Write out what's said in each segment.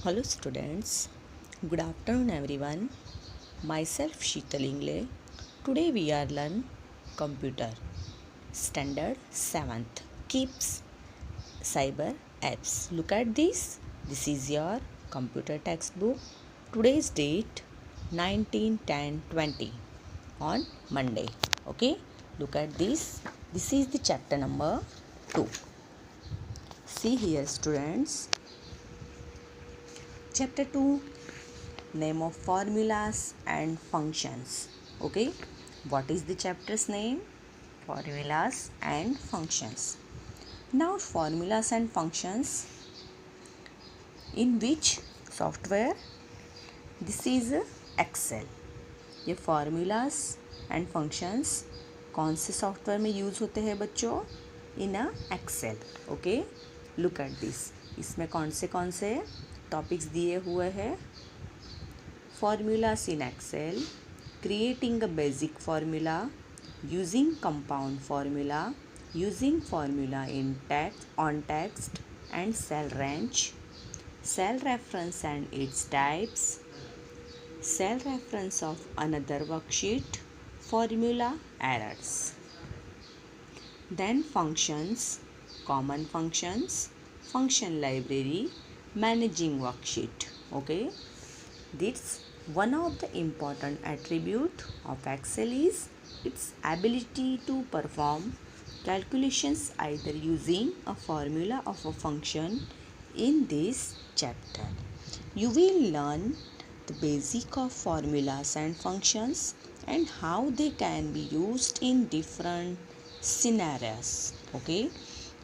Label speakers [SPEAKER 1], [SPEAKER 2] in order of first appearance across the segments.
[SPEAKER 1] Hello students, good afternoon everyone. Myself Sheetal Ingle. Today we are learn computer standard 7th keeps cyber apps. Look at this. This is your computer textbook. Today's date 19/10/20 on Monday. Okay, look at this. This is the chapter number 2. See here students. Chapter 2, name of formulas and functions. Okay, what is the chapter's name? Formulas and functions. Now formulas and functions in which software? This is Excel. ये formulas and functions कौन से software में use होते हैं बच्चों? इन Excel. Okay, look at this. इसमें कौन से टॉपिक्स दिए हुए हैं? Formulas in Excel, creating a basic formula, using compound formula, using formula in text, on text and cell range, cell reference and its types, cell reference of another worksheet, formula errors. Then functions, common functions, function library, managing worksheet. Okay, this one of the important attribute of Excel is its ability to perform calculations either using a formula of a function. In this chapter you will learn the basic of formulas and functions and how they can be used in different scenarios. Okay,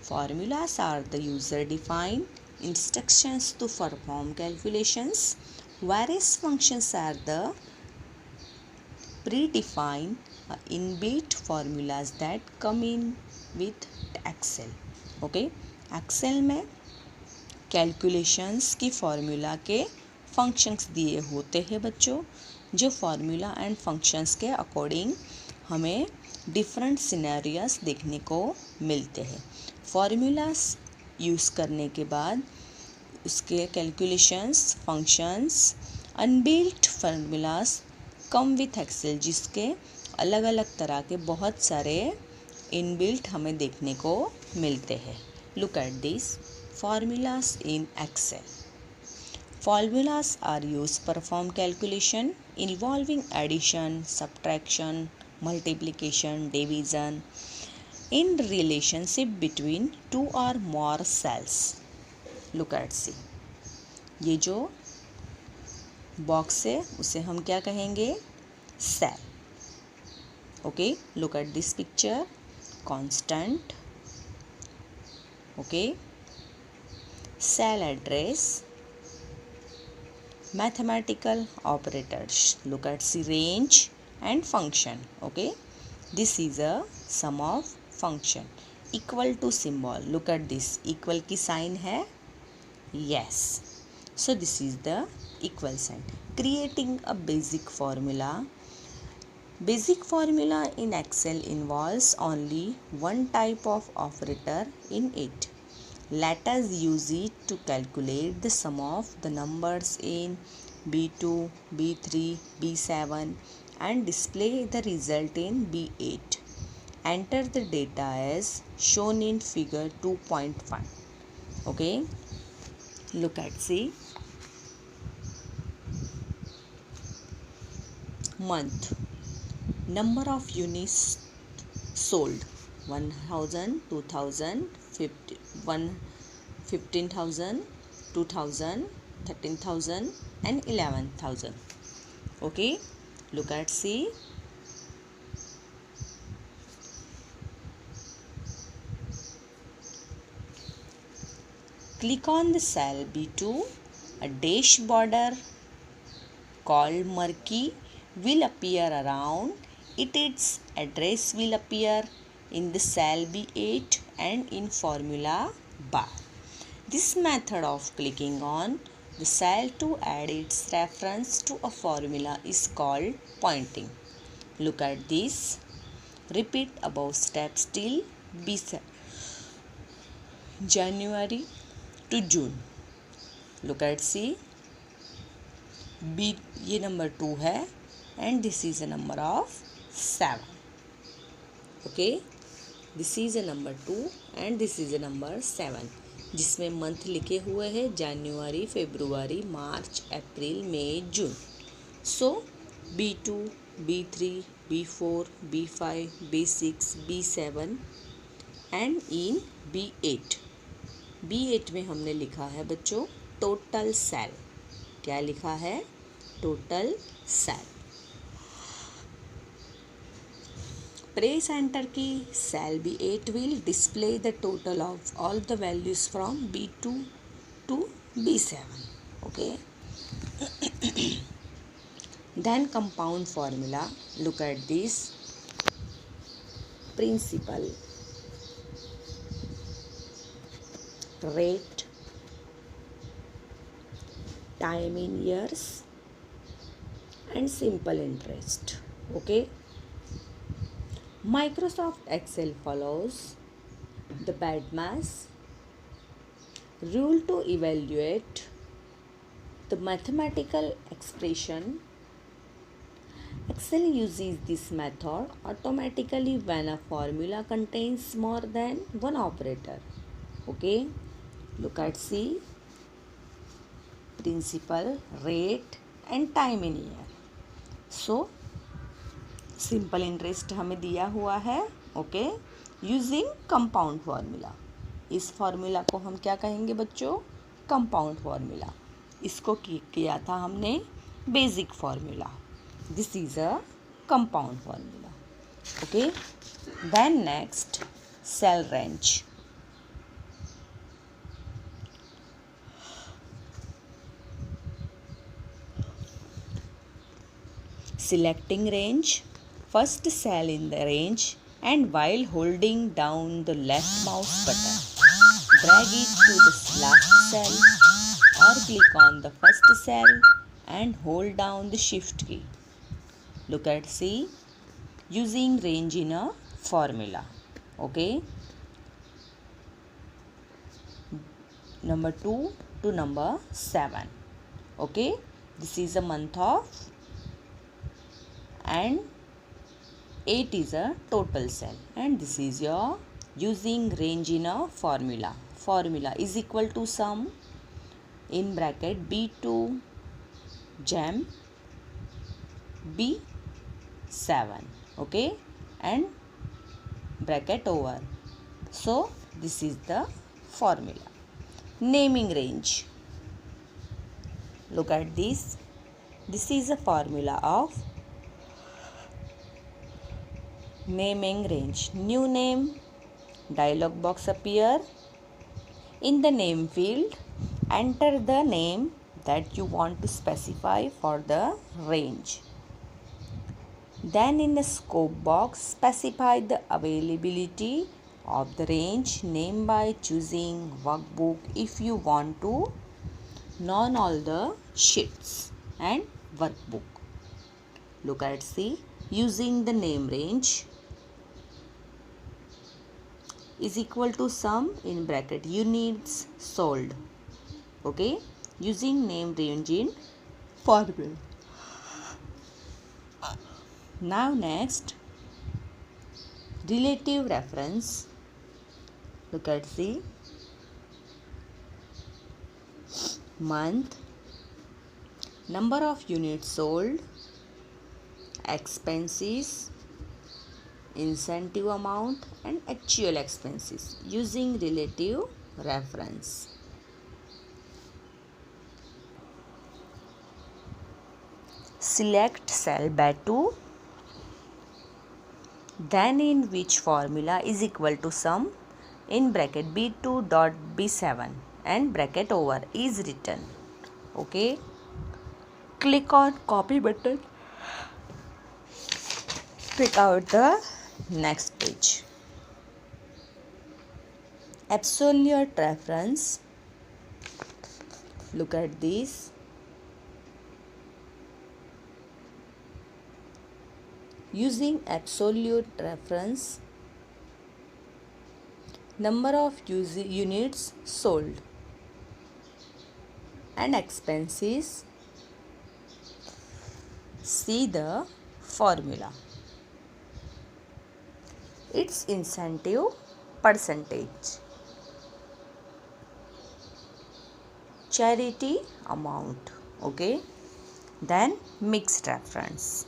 [SPEAKER 1] formulas are the user defined instructions to perform calculations, whereas functions are the predefined inbuilt formulas that come in with Excel. Okay, Excel में calculations की formula के functions दिए होते हैं बच्चों, जो formula and functions के according हमें डिफरेंट सिनेरियोस देखने को मिलते हैं. फॉर्मूलास यूज़ करने के बाद उसके calculations, functions, inbuilt formulas come with Excel, जिसके अलग अलग तरह के बहुत सारे इनबिल्ट हमें देखने को मिलते हैं. Look at this. Formulas in Excel. Formulas are used to perform calculation involving addition, subtraction, multiplication, division in relationship between two or more cells. Look at see. ये जो बॉक्स है उसे हम क्या कहेंगे? Cell. Okay, look at this picture. Constant. Okay, cell address, mathematical operators. Look at the range and function. Okay, this is a sum of function. Equal to symbol. Look at this. Equal की sign है? Yes. So this is the equal sign. Creating a basic formula. Basic formula in Excel involves only one type of operator in it. Let us use it to calculate the sum of the numbers in B2, B3, B7 and display the result in B8. Enter the data as shown in figure 2.1. Okay, look at see. Month. Number of units sold 1000, 2000, 15,000, 2,000, 13,000 and 11,000. Okay, look at see. Click on the cell B2. A dash border called murky will appear around it. Its address will appear in the cell B8 and in formula bar. This method of clicking on the cell to add its reference to a formula is called pointing. Look at this. Repeat above steps till B7. January to June. Look at see. B ये number 2 है and this is a number of 7. Okay, this is a number 2 and this is a number 7 जिसमें month लिखे हुए हैं जनवरी, फरवरी, मार्च, अप्रैल, मई, जून. सो B2, B3, B4, B5, B6, B7 and in B8. B8 में हमने लिखा है बच्चों टोटल सेल. क्या लिखा है? Total cell. Press enter key. Cell B8 will display the total of all the values from B2 to B7. Okay. Then compound formula. Look at this. Principal, rate, time in years and simple interest. Okay. Microsoft Excel follows the BADMAS rule to evaluate the mathematical expression. Excel uses this method automatically when a formula contains more than one operator. Okay, look at C. Principal, rate and time in year. So simple interest हमें दिया हुआ है. Okay, using compound formula. इस formula को हम क्या कहेंगे बच्चों? Compound formula. इसको किया था हमने basic formula. This is a compound formula. Okay, then next cell range. Selecting range. First cell in the range and while holding down the left mouse button, drag it to the last cell or click on the first cell and hold down the shift key. Look at C. Using range in a formula. Okay. Number 2 to number 7. Okay. This is a month of and 8 is a total cell and this is your using range in a formula. Formula is equal to sum in bracket B2 gem B7. Okay, and bracket over. So this is the formula. Naming range. Look at this. This is a formula of naming range. New name dialog box appear. In the name field, enter the name that you want to specify for the range. Then in the scope box, specify the availability of the range name by choosing workbook if you want to non all the sheets and workbook. Look at C. Using the name range is equal to sum in bracket units sold. Okay, using name range in formula. Now next relative reference. Look at the month, number of units sold, expenses, incentive amount and actual expenses using relative reference. Select cell B2, then in which formula is equal to sum in bracket B2 dot B7 and bracket over is written. Okay, click on copy button. Click out the next page. Absolute reference. Look at this. Using absolute reference, number of units sold and expenses See the formula. Its incentive percentage, charity amount. Okay, then mixed reference.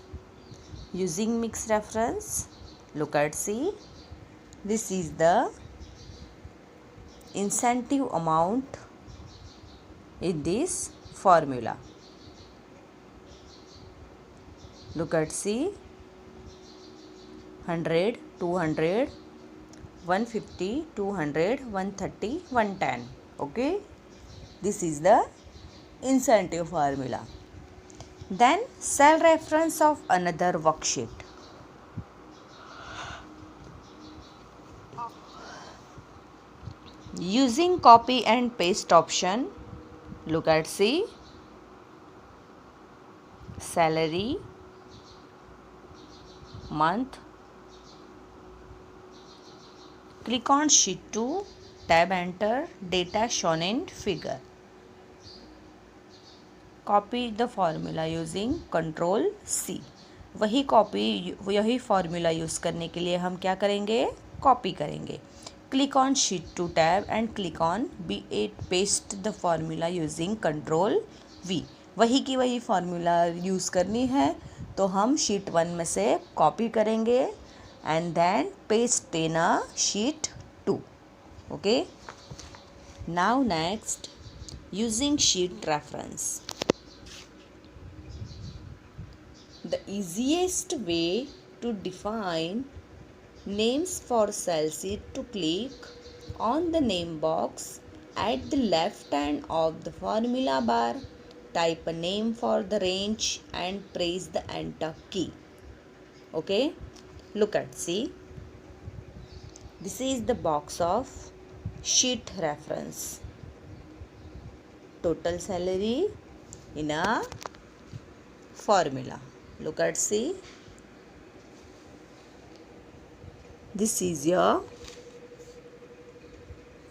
[SPEAKER 1] Using mixed reference, look at see, this is the incentive amount in this formula. Look at see, 100, 200, 150, 200, 130, 110. Okay, this is the incentive formula. Then cell reference of another worksheet. Using copy and paste option, look at see, salary, month. Click on sheet 2, tab enter, data shown in figure. Copy the formula using Ctrl C. यही formula use करने के लिए हम क्या करेंगे, copy करेंगे. Click on sheet 2 tab and click on B8 paste the formula using Ctrl V. वही की वही फॉर्मूला यूज़ करनी है तो हम शीट 1 में से कॉपी करेंगे and then paste in a sheet 2. Okay, now next, using sheet reference. The easiest way to define names for cells is to click on the name box at the left hand of the formula bar, type a name for the range and press the enter key. Okay, look at see, this is the box of sheet reference. Total salary in a formula. Look at see, this is your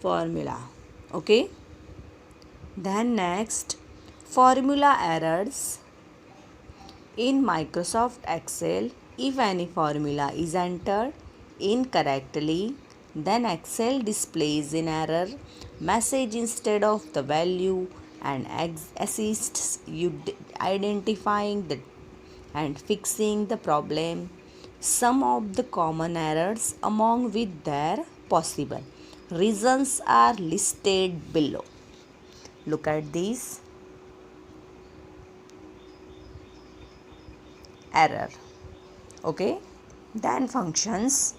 [SPEAKER 1] formula. Okay, then next, formula errors in Microsoft Excel. If any formula is entered incorrectly, then Excel displays an error message instead of the value and assists you identifying the and fixing the problem. Some of the common errors among with their possible reasons are listed below. Look at this error. Okay, then functions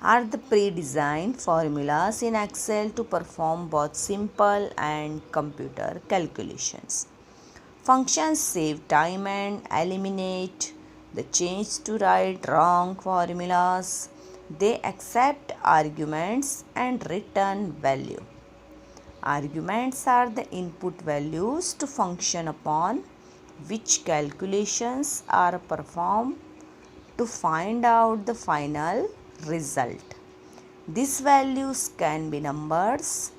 [SPEAKER 1] are the pre-designed formulas in Excel to perform both simple and computer calculations. Functions save time and eliminate the change to write wrong formulas. They accept arguments and return value. Arguments are the input values to function upon which calculations are performed to find out the final result. These values can be numbers,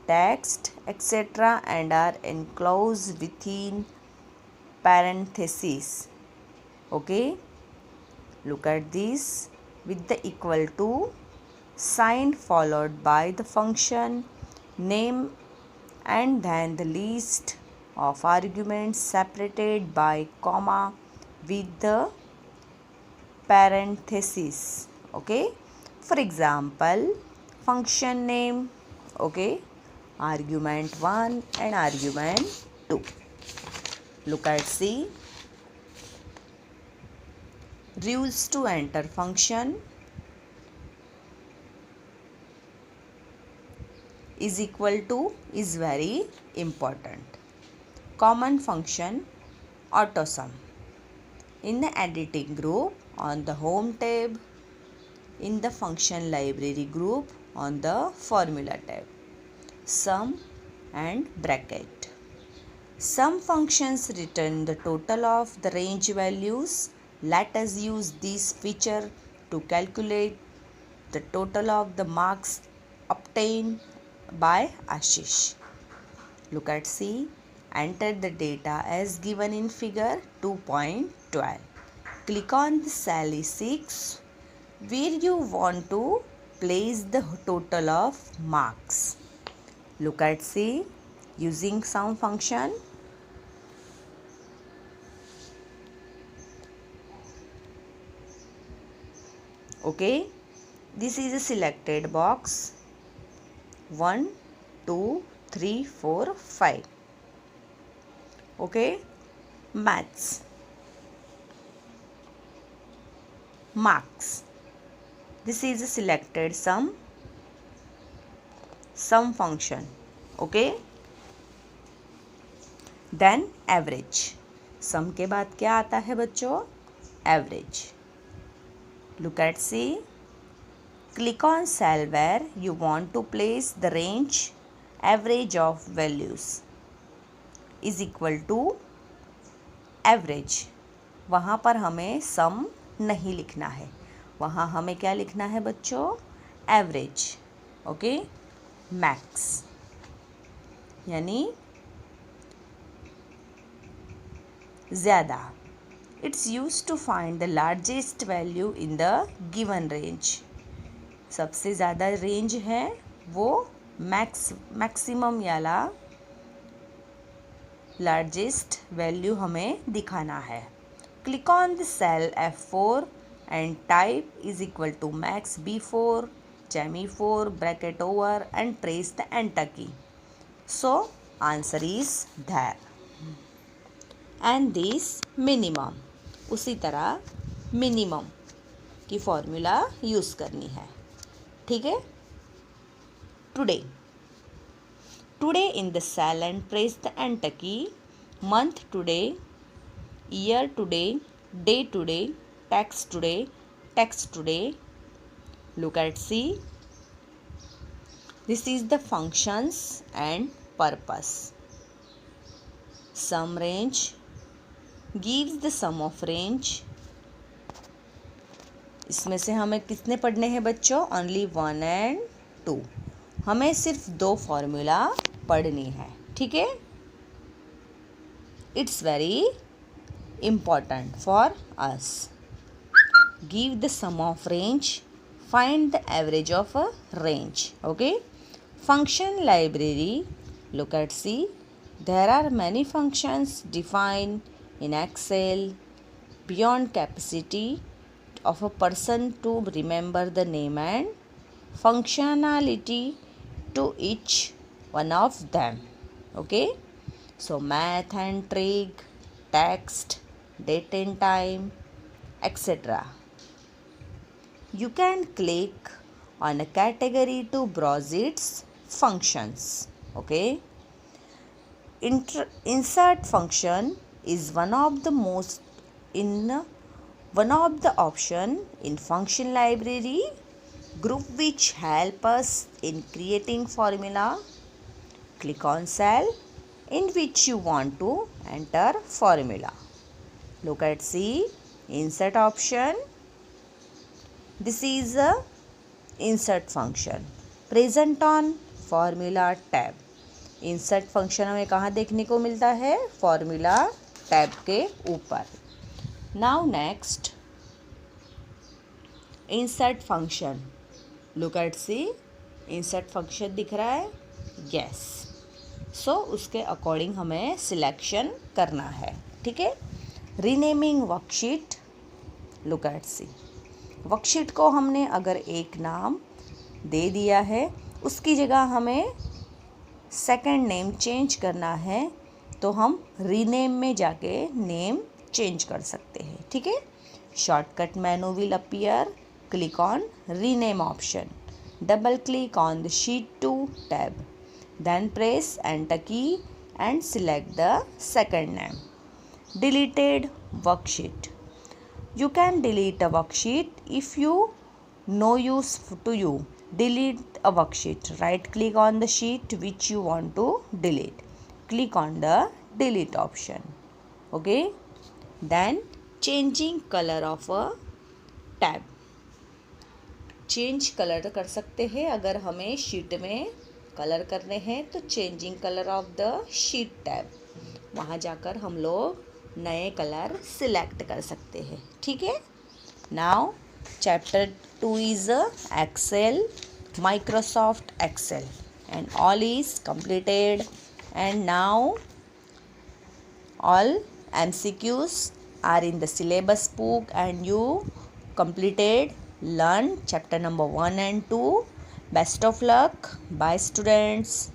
[SPEAKER 1] text, etc. and are enclosed within parentheses. Okay, look at this with the equal to sign followed by the function name and then the list of arguments separated by comma with the parentheses. Okay, for example, function name, okay, argument 1 and argument 2. Look at see, rules to enter function is equal to is very important. Common function AutoSum. In the editing group on the home tab, in the function library group on the formula tab, sum and bracket. Some functions return the total of the range values. Let us use this feature to calculate the total of the marks obtained by Ashish. Look at see, Enter the data as given in figure 2.12. Click on the cell E6 where you want to place the total of marks. Look at C using sum function. Okay, this is a selected box 1, 2, 3, 4, 5. Okay, maths, marks. This is a selected sum function. Okay, then average. सम के बाद क्या आता है बच्चों? Average. Look at C. Click on cell where you want to place the range average of values is equal to average. वहाँ पर हमें सम नहीं लिखना है, वहाँ हमें क्या लिखना है बच्चों? एवरेज. ओके, मैक्स यानी ज़्यादा. It's used to find the largest value in the given range. सबसे ज़्यादा रेंज है वो मैक्सिमम याला लार्जेस्ट वैल्यू हमें दिखाना है. Click on the cell F4 and type is equal to max B4 semi-4 bracket over and press the enter key. So answer is there. And this minimum. उसी तरह minimum की formula use करनी है. ठीक है. Today in the cell and press the enter key. Month today, year today, day today, tax today. Look at see. This is the functions and purpose. Sum range gives the sum of range. इसमें से हमें कितने पढ़ने हैं बच्चों? Only 1 and 2. हमें सिर्फ 2 formula पढ़नी है. ठीक है. It's very important for us. Give the sum of range, find the average of a range. Okay. Function library. Look at see. There are many functions defined in Excel beyond capacity of a person to remember the name and functionality to each one of them. Okay, so math and trig, text, date and time, etc. You can click on a category to browse its functions. Okay, insert function is one of the option in function library group which help us in creating formula. Click on cell in which you want to enter formula. Look at C. Insert option. This is a insert function present on formula tab. Insert function हमें कहाँ देखने को मिलता है? Formula tab के ऊपर. Now next insert function. Look at see. Insert function दिख रहा है? यस. सो उसके अकॉर्डिंग हमें सिलेक्शन करना है. ठीक है. Renaming worksheet. Look at see. Worksheet को हमने अगर एक नाम दे दिया है, उसकी जगह हमें सेकंड नेम चेंज करना है तो हम रीनेम में जाके नेम चेंज कर सकते हैं. ठीक है. Shortcut menu will appear. Click on rename option. Double click on the sheet 2 tab. Then press enter key and select the second name. Deleted worksheet. You can delete a worksheet if you no use to you. Delete a worksheet. Right click on the sheet which you want to delete. Click on the delete option. Okay. Then changing color of a tab. Change color कर सकते हैं. अगर हमें sheet में colour करने हैं तो changing color of the sheet tab. वहाँ जाकर हम लोग नए कलर सिलेक्ट कर सकते हैं, ठीक है। Now chapter 2 is Excel, Microsoft Excel, and all is completed. And now all MCQs are in the syllabus book and you completed learn chapter number 1 and 2. Best of luck. Bye students.